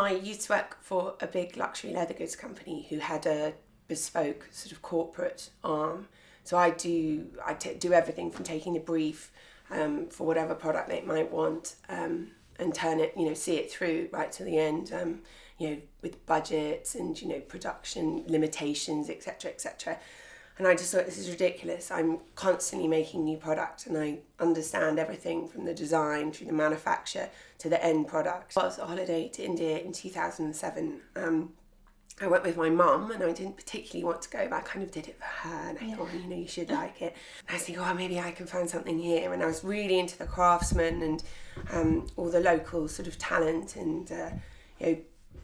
I used to work for a big luxury leather goods company who had a bespoke sort of corporate arm. So I do everything from taking the brief for whatever product they might want and turn it, see it through right to the end, with budgets and, production limitations, etc., etc. And I just thought, this is ridiculous. I'm constantly making new products and I understand everything from the design through the manufacture to the end product. I was on holiday to India in 2007. I went with my mum and I didn't particularly want to go, but I kind of did it for her and I thought, you should like it. And I was thinking, maybe I can find something here. And I was really into the craftsmen and all the local sort of talent and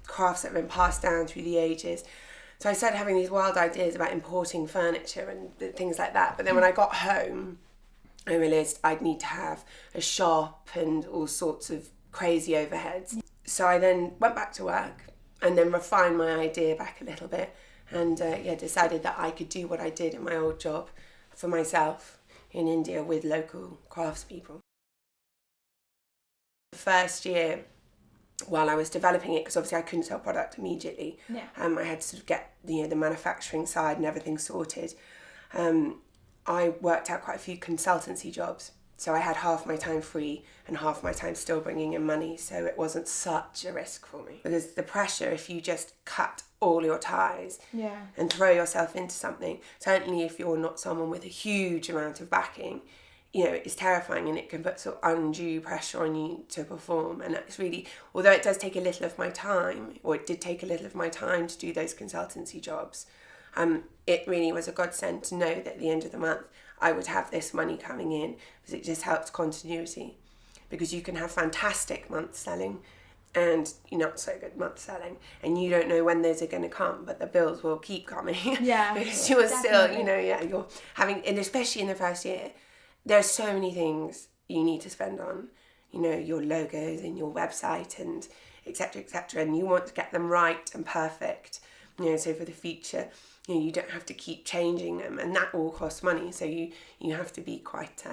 crafts that have been passed down through the ages. So I started having these wild ideas about importing furniture and things like that. But then when I got home, I realised I'd need to have a shop and all sorts of crazy overheads. So I then went back to work and then refined my idea back a little bit and decided that I could do what I did in my old job for myself in India with local craftspeople. The first year, while I was developing it, because obviously I couldn't sell product immediately, I had to sort of get the manufacturing side and everything sorted. I worked out quite a few consultancy jobs, so I had half my time free and half my time still bringing in money, so it wasn't such a risk for me. Because the pressure, if you just cut all your ties and throw yourself into something, certainly if you're not someone with a huge amount of backing, it's terrifying and it can put sort of undue pressure on you to perform. And it's really, although it does take a little of my time, or it did take a little of my time to do those consultancy jobs, it really was a godsend to know that at the end of the month I would have this money coming in, because it just helps continuity. Because you can have fantastic months selling and not so good months selling, and you don't know when those are going to come, but the bills will keep coming. Because you're still, you're having, and especially in the first year, there are so many things you need to spend on, your logos and your website and etc., etc. And you want to get them right and perfect, so for the future, you don't have to keep changing them, and that all costs money. So you have to be quite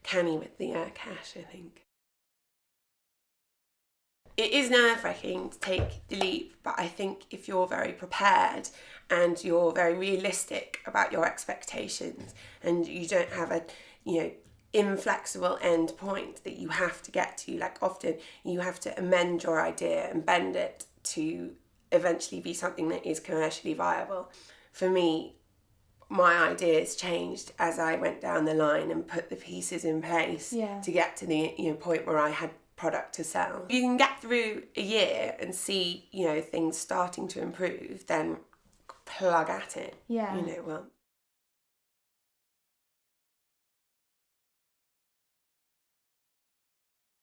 canny with the cash, I think. It is nerve-wracking to take the leap, but I think if you're very prepared and you're very realistic about your expectations and you don't have a inflexible end point that you have to get to, like often you have to amend your idea and bend it to eventually be something that is commercially viable. For me, my ideas changed as I went down the line and put the pieces in place to get to the point where I had product to sell. You can get through a year and see things starting to improve, then plug at it.